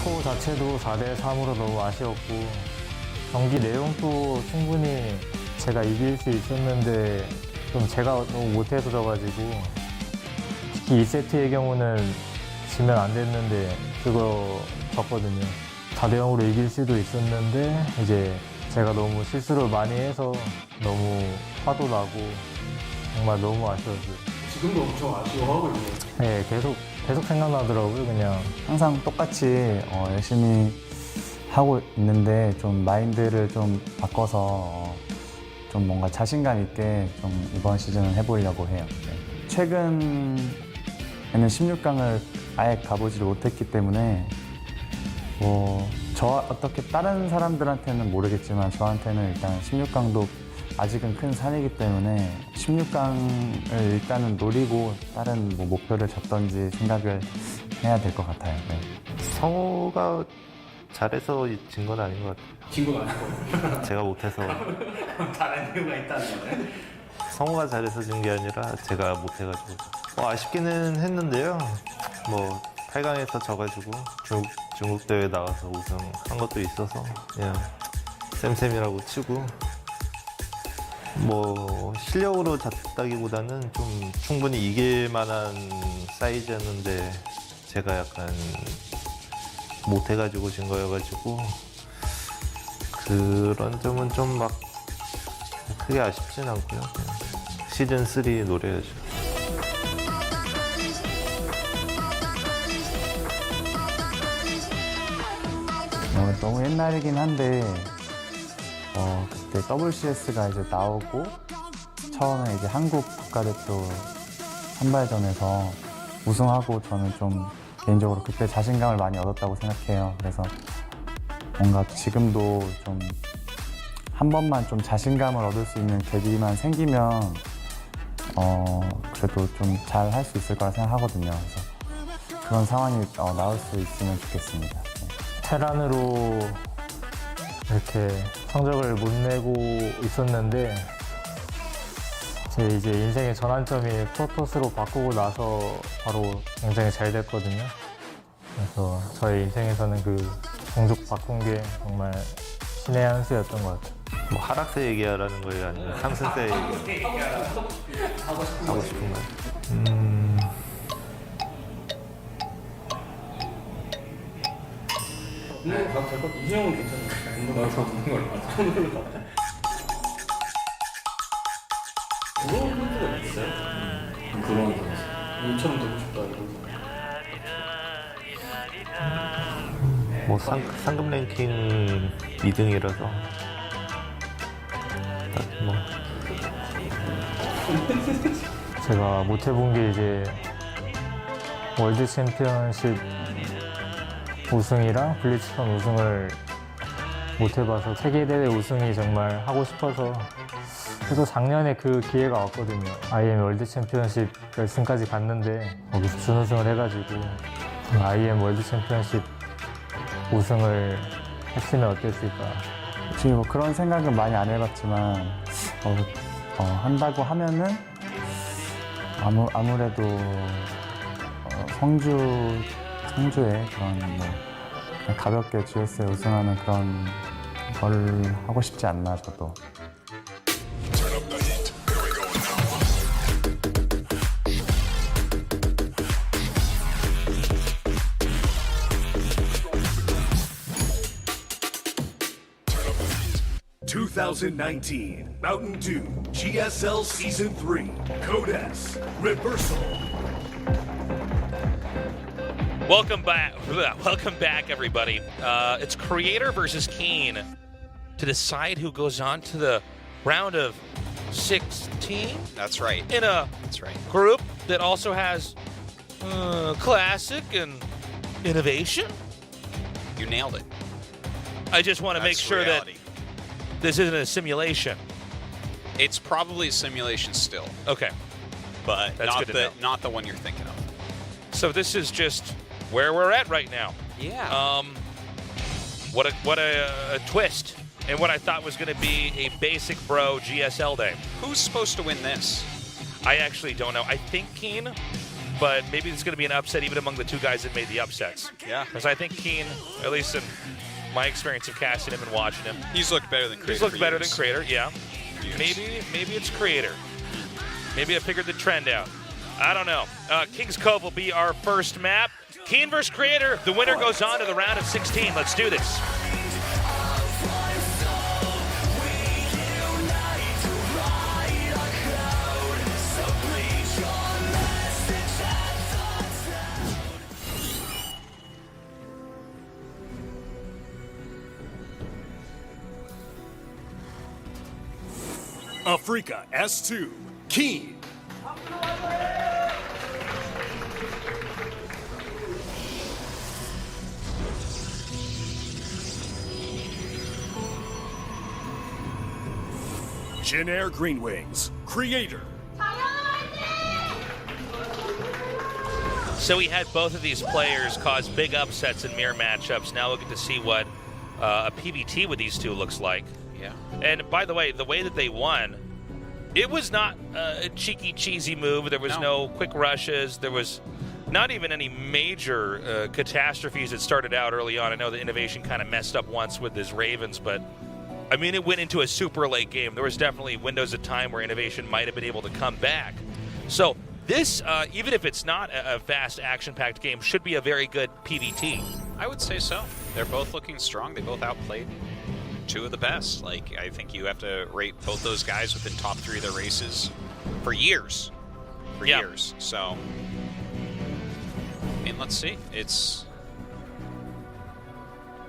스코어 자체도 4대3으로 너무 아쉬웠고 경기 내용도 충분히 제가 이길 수 있었는데 좀 제가 너무 못해서 져가지고 특히 2세트의 경우는 지면 안 됐는데 그거 졌거든요. 4대0으로 이길 수도 있었는데 이제 제가 너무 실수를 많이 해서 너무 화도 나고 정말 너무 아쉬웠어요. 지금도 엄청 아쉬워하고 있네요. 네, 계속 생각나더라고요. 그냥 항상 똑같이 열심히 하고 있는데 좀 마인드를 좀 바꿔서 좀 뭔가 자신감 있게 좀 이번 시즌은 해보려고 해요. 네. 최근에는 16강을 아예 가보지를 못했기 때문에 저 어떻게 다른 사람들한테는 모르겠지만 저한테는 일단 16강도 아직은 큰 산이기 때문에 16강을 일단은 노리고 다른 뭐 목표를 잡던지 생각을 해야 될 것 같아요. 네. 성우가 잘해서 진 건 아닌 것 같아요. 진 건 아니고 제가 못해서. 다른 이유가 있다는 거예요? 성우가 잘해서 진 게 아니라 제가 못해가지고. 아쉽기는 했는데요. 뭐 8강에서 져가지고 중국 대회 나가서 우승한 것도 있어서 그냥 쌤쌤이라고 치고 뭐 실력으로 졌다기보다는 좀 충분히 이길 만한 사이즈였는데 제가 약간 못해가지고 진 거여가지고 그런 점은 좀 막 크게 아쉽진 않고요. 그냥 시즌 3 노려야죠. 너무 옛날이긴 한데 그때 WCS가 이제 나오고 처음에 이제 한국 국가대표 선발전에서 우승하고 저는 좀 개인적으로 그때 자신감을 많이 얻었다고 생각해요. 그래서 뭔가 지금도 좀 한 번만 좀 자신감을 얻을 수 있는 계기만 생기면 그래도 좀 잘 할 수 있을 거라 생각하거든요. 그래서 그런 상황이 나올 수 있으면 좋겠습니다. 네. 테란으로 이렇게 성적을 못 내고 있었는데 제 이제 인생의 전환점이 프로토스로 바꾸고 나서 바로 굉장히 잘 됐거든요. 그래서 저의 인생에서는 그 종족 바꾼 게 정말 신의 한 수였던 것 같아요. 뭐 하락세 얘기하라는 거예요? 아니면 상승세 얘기 하고 싶은 거예요? 가도 될 것 같아. 이형은 괜찮은데 운동하면서 먹는 걸 봐서 손으로 가자. 부러운 선수가 있어요? 부러운 선수. 이처럼 되고 싶다 이런 거. 뭐 상금 랭킹 2등이라서 뭐 제가 못 해본 게 이제 월드 챔피언십 우승이랑 블리츠컨 우승을 못 해봐서 세계대회 우승이 정말 하고 싶어서 그래서 작년에 그 기회가 왔거든요. IM 월드 챔피언십 결승까지 갔는데 거기서 준우승을 해가지고 IM 월드 챔피언십 우승을 했으면 어땠을까. 지금 뭐 그런 생각은 많이 안 해봤지만 한다고 하면은 아무래도 성주의 그런 뭐 가볍게 GS에 우승하는 그런 걸 하고 싶지 않나 저도. (2019) Mountain Dew GSL Season 3 Code S Reversal. Welcome back, everybody. It's Creator versus Kane to decide who goes on to the round of 16. That's right. In a That's right. group that also has classic and innovation. You nailed it. I just want to make That's sure reality. that this isn't a simulation. It's probably a simulation still, Okay, but That's good to know. not the one you're thinking of. so this is just where we're at right now. Yeah. What a twist, and what I thought was going to be a basic bro GSL day. Who's supposed to win this? I actually don't know. I think Keen but maybe it's going to be an upset even among the two guys that made the upsets. Yeah. Because I think Keen, at least in my experience of casting him and watching him, He's looked better than Creator. he's looked for better years. than Creator, yeah. Years. Maybe it's Creator. Maybe I figured the trend out. I don't know. Kings Cove will be our first map. Keen versus Creator. The winner goes on to the round of 16. Let's do this. Africa S2, Keen. Jin Air Green Wings, Creator. So we had both of these players cause big upsets in mirror matchups. Now we'll get to see what a PBT with these two looks like. Yeah. And by the way that they won, it was not a cheeky, cheesy move. There was no quick rushes. There was not even any major catastrophes that started out early on. I know the Innovation kind of messed up once with his Ravens, but I mean, it went into a super late game. There was definitely windows of time where Innovation might have been able to come back. So this, even if it's not a fast, action-packed game, should be a very good PBT. I would say so. They're both looking strong. They both outplayed two of the best. Like, I think you have to rate both those guys within top 3 of their races for years. For Yeah. years. So, I mean, let's see. It's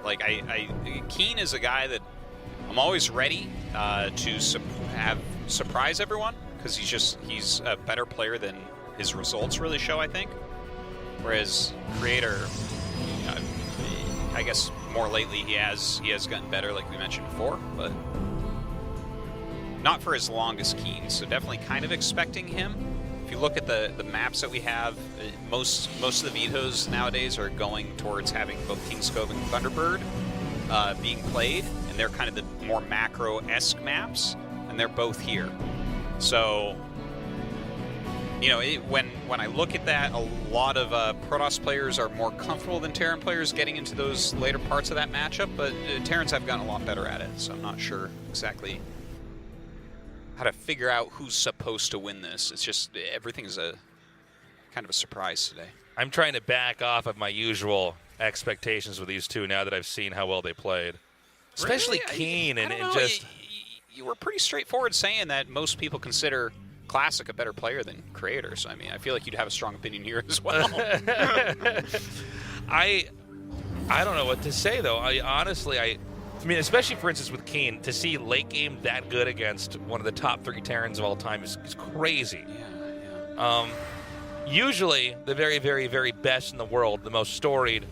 like Keen is a guy that I'm always ready to have surprise everyone, because he's a better player than his results really show, I think. Whereas Creator, I guess more lately he has gotten better, like we mentioned before, but not for as long as Keen. So definitely kind of expecting him. If you look at the maps that we have, most of the vetoes nowadays are going towards having both King's Cove and Thunderbird being played, and they're kind of the more macro-esque maps, and they're both here. So, you know, when I look at that, a lot of Protoss players are more comfortable than Terran players getting into those later parts of that matchup, but Terrans have gotten a lot better at it, so I'm not sure exactly how to figure out who's supposed to win this. It's just everything is a kind of a surprise today. I'm trying to back off of my usual expectations with these two now that I've seen how well they played. Especially Really? Keen I and don't know. just... You were pretty straightforward saying that most people consider Classic a better player than Creator, so I mean, I feel like you'd have a strong opinion here as well. I don't know what to say, though. I mean, especially, for instance, with Keen, to see late game that good against one of the top 3 Terrans of all time is crazy. Yeah. Usually, the very, very, very best in the world, the most storied,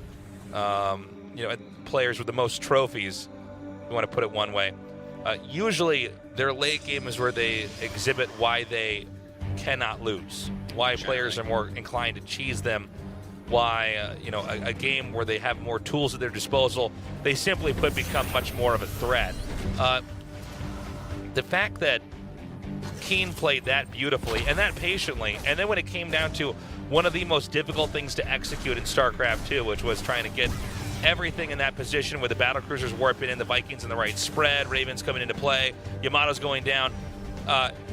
players with the most trophies, if you want to put it one way, usually their late game is where they exhibit why they cannot lose, why players are more inclined to cheese them, why a game where they have more tools at their disposal, they simply put become much more of a threat. The fact that Keen played that beautifully and that patiently, and then when it came down to one of the most difficult things to execute in StarCraft 2, which was trying to get everything in that position with the battlecruisers warping in, the Vikings in the right spread, Ravens coming into play, Yamato's going down.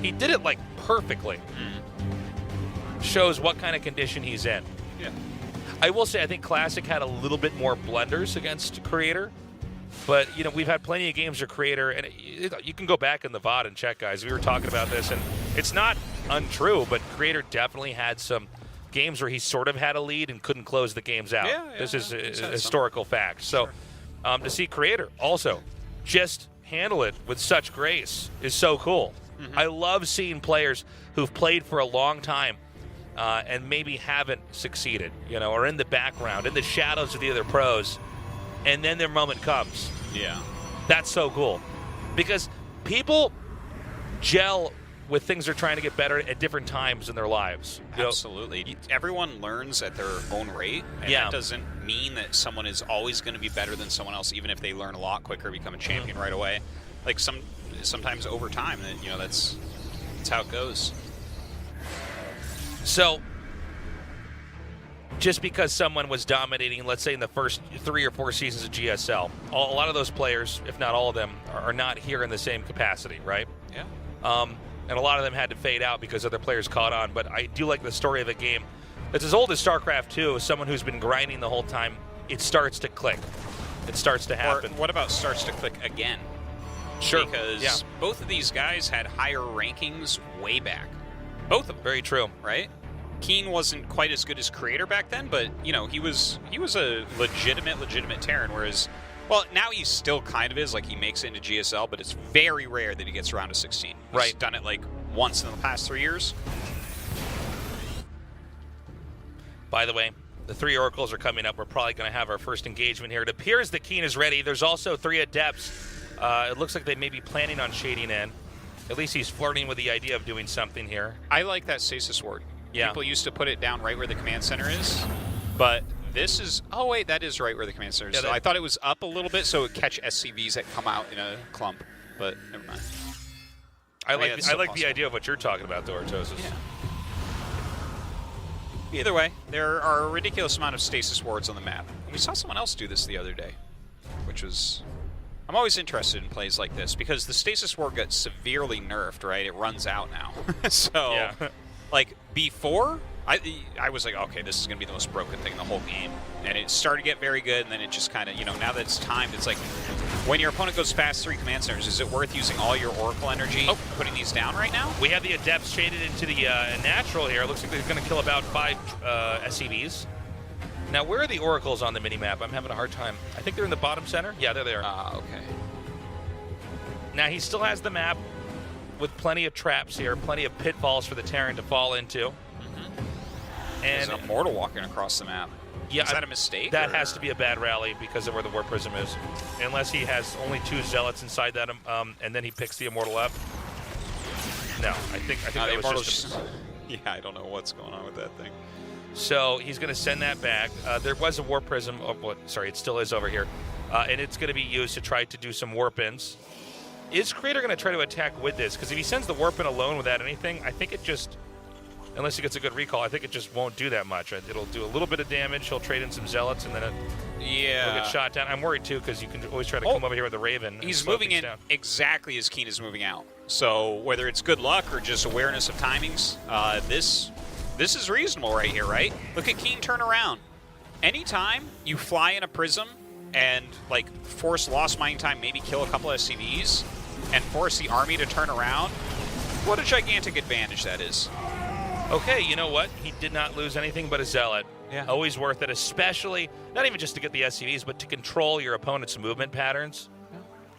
He did it like perfectly. Shows what kind of condition he's in. Yeah. I will say I think Classic had a little bit more blunders against Creator, but we've had plenty of games where Creator, and you can go back in the VOD and check, guys. We were talking about this, and it's not untrue, but Creator definitely had some games where he sort of had a lead and couldn't close the games out. This is a historical fact. So to see Creator also just handle it with such grace is so cool. I love seeing players who've played for a long time and maybe haven't succeeded, or in the background, in the shadows of the other pros, and then their moment comes. Yeah. That's so cool. Because people gel with things they're trying to get better at different times in their lives. Absolutely. Everyone learns at their own rate, and that doesn't mean that someone is always going to be better than someone else, even if they learn a lot quicker, become a champion right away. Like sometimes over time, that's how it goes. So just because someone was dominating, let's say in the first 3 or 4 seasons of GSL, a lot of those players, if not all of them, are not here in the same capacity, right? Yeah. And a lot of them had to fade out because other players caught on. But I do like the story of the game. It's as old as StarCraft 2. As someone who's been grinding the whole time, it starts to click. It starts to happen. Or what about starts to click again? Sure. Because both of these guys had higher rankings way back. Both of them. Very true. Right? Keen wasn't quite as good as Creator back then, but you know he was a legitimate Terran. Whereas, well, now he still kind of is. Like he makes it into GSL, but it's very rare that he gets around to 16. He's done it like once in the past 3 years. By the way, the 3 Oracles are coming up. We're probably going to have our first engagement here. It appears that Keen is ready. There's also 3 Adepts. It looks like they may be planning on shading in. At least he's flirting with the idea of doing something here. I like that stasis ward. Yeah. People used to put it down right where the command center is, but this is, oh wait, that is right where the command center is. Yeah, so I thought it was up a little bit so it would catch SCVs that come out in a clump, but never mind. I mean, like it's still the possible. idea of what you're talking about, though, Artosis. Yeah. Either way, there are a ridiculous amount of stasis wards on the map. We saw someone else do this the other day, which was... I'm always interested in plays like this because the stasis ward got severely nerfed, right? It runs out now. So, like, before, I was like, okay, this is going to be the most broken thing in the whole game. And it started to get very good, and then it just kind of, you know, now that it's timed, it's like, when your opponent goes past 3 command centers, is it worth using all your Oracle energy putting these down right now? We have the Adepts shaded into the natural here. It looks like they're going to kill about 5 SCVs. Now, where are the Oracles on the minimap? I'm having a hard time. I think they're in the bottom center. Yeah, they're there. Okay. Now, he still has the map with plenty of traps here, plenty of pitfalls for the Terran to fall into. There's And an Immortal walking across the map. yeah, Is that a mistake? That or? has to be a bad rally because of where the War Prism is. Unless he has only 2 Zealots inside that, and then he picks the Immortal up. No, I think that was just... Yeah, I don't know what's going on with that thing. So he's going to send that back. There was a War Prism. Sorry, it still is over here. And it's going to be used to try to do some warp-ins. Is Creator going to try to attack with this? Because if he sends the warp-in alone without anything, I think it just... Unless he gets a good recall, I think it just won't do that much. It'll do a little bit of damage. He'll trade in some Zealots, and then it'll get shot down. I'm worried, too, because you can always try to come over here with a Raven. He's moving in exactly as Keen is moving out. So whether it's good luck or just awareness of timings, this is reasonable right here, right? Look at Keen turn around. Anytime you fly in a prism and like force lost mining time, maybe kill a couple of SCVs, and force the army to turn around, what a gigantic advantage that is. Okay, you know what? He did not lose anything but a Zealot. Yeah. Always worth it, especially, not even just to get the SCVs, but to control your opponent's movement patterns.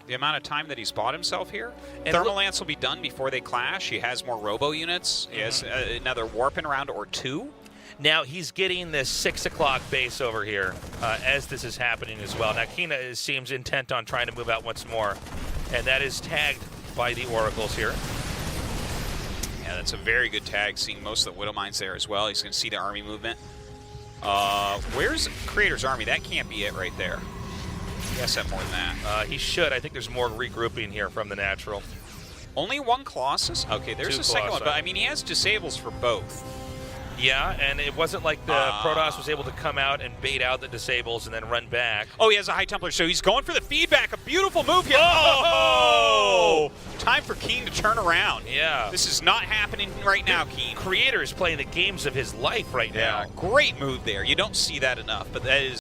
The amount of time that he's bought himself here. And Thermal Lance will be done before they clash. He has more robo units. He has another warping round or 2. Now, he's getting this 6 o'clock base over here as this is happening as well. Now, Kina seems intent on trying to move out once more, and that is tagged by the Oracles here. Yeah, that's a very good tag, seeing most of the Widow Mines there as well. He's going to see the army movement. Where's Creator's army? That can't be it right there. He has to have more than that. He should. I think there's more regrouping here from the natural. Only 1 Colossus? Okay, there's 2 a second one, Colossi. but I mean, he has disables for both. Yeah, and it wasn't like the Protoss was able to come out and bait out the disables and then run back. Oh, he has a High Templar, so he's going for the feedback. A beautiful move here. Oh! Time for Keen to turn around. Yeah. This is not happening right now, Keen. Creator is playing the games of his life right now. Great move there. You don't see that enough, but that is